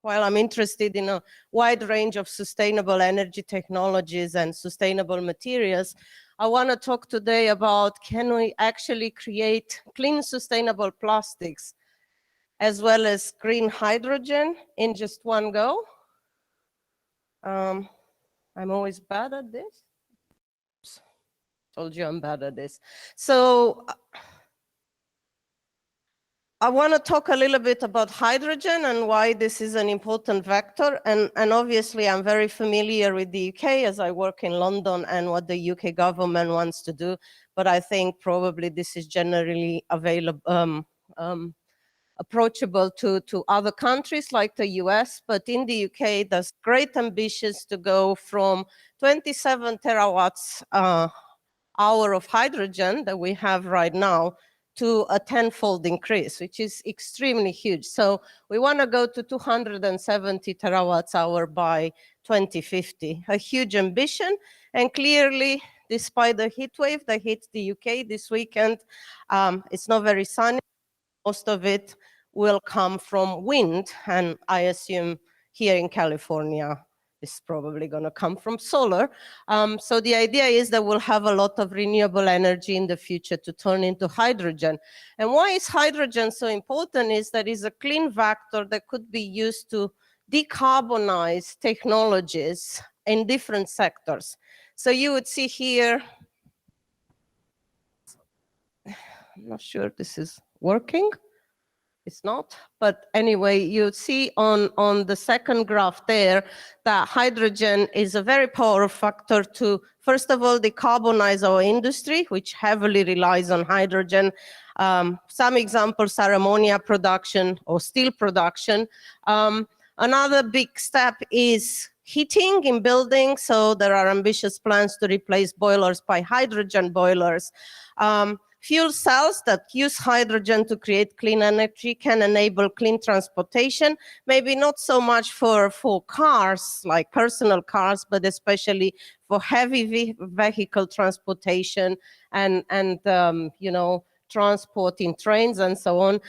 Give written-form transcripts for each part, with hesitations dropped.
while I'm interested in a wide range of sustainable energy technologies and sustainable materials, I want to talk today about, can we actually create clean, sustainable plastics as well as green hydrogen in just one go? I'm always bad at this. Oops. Told you I'm bad at this. So I want to talk a little bit about hydrogen and why this is an important vector. And obviously, I'm very familiar with the UK as I work in London and what the UK government wants to do. But I think probably this is generally available, approachable to other countries like the US. But in the UK, there's great ambitions to go from 27 terawatts hour of hydrogen that we have right now to a 10-fold increase, which is extremely huge. So we want to go to 270 terawatts hour by 2050, a huge ambition. And clearly, despite the heat wave that hit the UK this weekend, it's not very sunny. Most of it will come from wind, and I assume here in California, it's probably going to come from solar. So the idea is that we'll have a lot of renewable energy in the future to turn into hydrogen. And why is hydrogen so important is that it's a clean vector that could be used to decarbonize technologies in different sectors. So you would see here, I'm not sure this is working. It's not, but anyway, you see on the second graph there that hydrogen is a very powerful factor to, first of all, decarbonize our industry, which heavily relies on hydrogen. Some examples are ammonia production or steel production. Another big step is heating in buildings, so there are ambitious plans to replace boilers by hydrogen boilers. Fuel cells that use hydrogen to create clean energy can enable clean transportation, maybe not so much for cars, like personal cars, but especially for heavy vehicle transportation and you know, transport in trains and so on.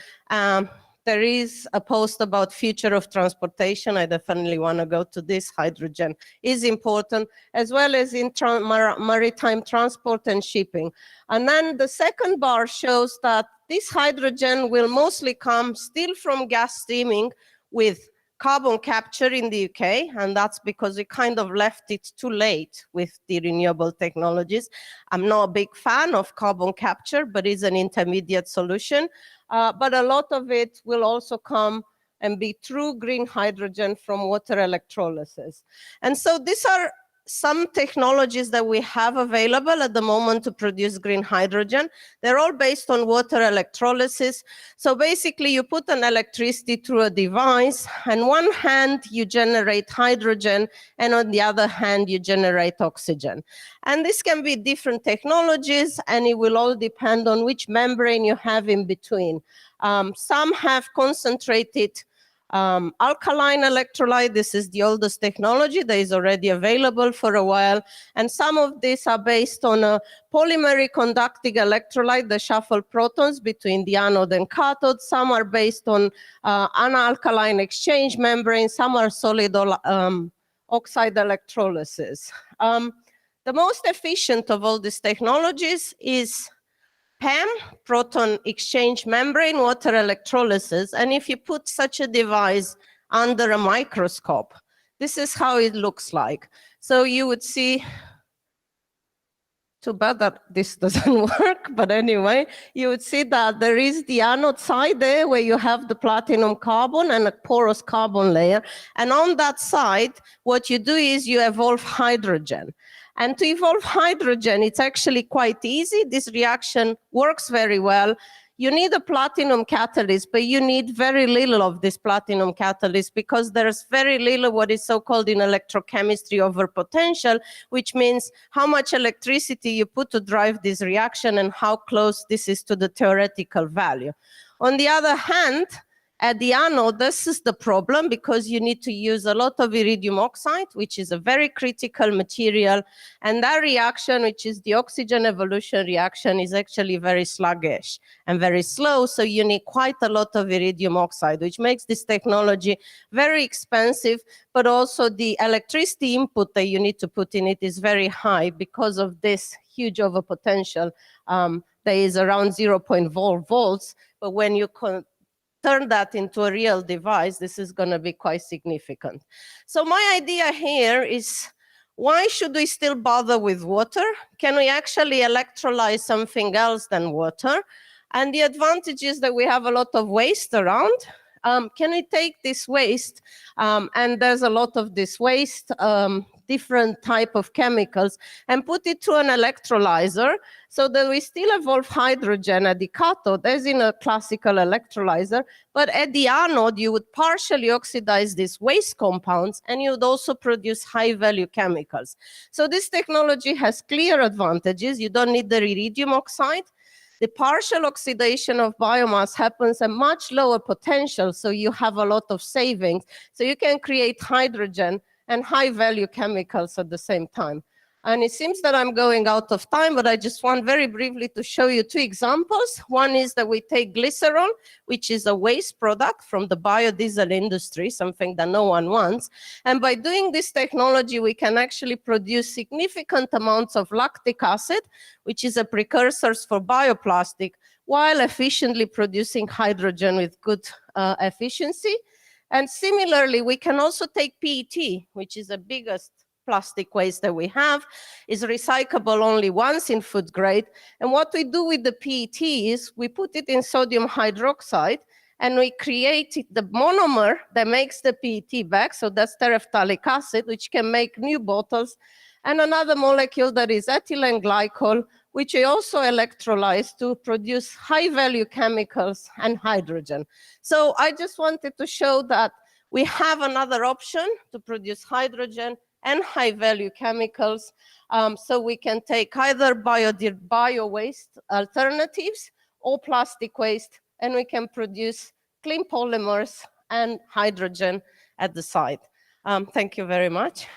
There is a post about future of transportation. I definitely want to go to this. Hydrogen is important, as well as in maritime transport and shipping. And then the second bar shows that this hydrogen will mostly come still from gas steaming with carbon capture in the UK, and that's because we kind of left it too late with the renewable technologies. I'm not a big fan of carbon capture, but it's an intermediate solution. But a lot of it will also come and be true green hydrogen from water electrolysis. And so these are some technologies that we have available at the moment to produce green hydrogen. They're all based on water electrolysis. So basically you put an electricity through a device, and one hand you generate hydrogen, and on the other hand you generate oxygen. And this can be different technologies, and it will all depend on which membrane you have in between. Some have concentrated alkaline electrolyte. This is the oldest technology that is already available for a while. And some of these are based on a polymer conducting electrolyte that shuffle protons between the anode and cathode. Some are based on analkaline exchange membrane. Some are solid oxide electrolysis. The most efficient of all these technologies is PEM, proton exchange membrane water electrolysis. And if you put such a device under a microscope, this is how it looks like. So you would see, too bad that this doesn't work, but anyway, you would see that there is the anode side there where you have the platinum carbon and a porous carbon layer. And on that side, what you do is you evolve hydrogen. And to evolve hydrogen, it's actually quite easy. This reaction works very well. You need a platinum catalyst, but you need very little of this platinum catalyst because there's very little what is so-called in electrochemistry overpotential, which means how much electricity you put to drive this reaction and how close this is to the theoretical value. On the other hand, At the anode, this is the problem because you need to use a lot of iridium oxide, which is a very critical material. And that reaction, which is the oxygen evolution reaction, is actually very sluggish and very slow. So you need quite a lot of iridium oxide, which makes this technology very expensive, but also the electricity input that you need to put in it is very high because of this huge overpotential that is around 0.4 volts. But when you turn that into a real device, this is going to be quite significant. So my idea here is, why should we still bother with water? Can we actually electrolyze something else than water? And the advantage is that we have a lot of waste around. Can we take this waste, and there's a lot of this waste, different type of chemicals, and put it to an electrolyzer so that we still evolve hydrogen at the cathode, as in a classical electrolyzer, but at the anode, you would partially oxidize these waste compounds, and you would also produce high-value chemicals. So this technology has clear advantages. You don't need the iridium oxide. The partial oxidation of biomass happens at much lower potential, so you have a lot of savings. So you can create hydrogen and high-value chemicals at the same time. And it seems that I'm going out of time, but I just want very briefly to show you two examples. One is that we take glycerol, which is a waste product from the biodiesel industry, something that no one wants. And by doing this technology, we can actually produce significant amounts of lactic acid, which is a precursor for bioplastic, while efficiently producing hydrogen with good efficiency. And similarly, we can also take PET, which is the biggest plastic waste that we have, is recyclable only once in food grade. And what we do with the PET is we put it in sodium hydroxide, and we create the monomer that makes the PET back. So that's terephthalic acid, which can make new bottles. And another molecule that is ethylene glycol, which we also electrolyze to produce high-value chemicals and hydrogen. So I just wanted to show that we have another option to produce hydrogen and high-value chemicals. So we can take either bio-waste alternatives or plastic waste, and we can produce clean polymers and hydrogen at the site. Thank you very much.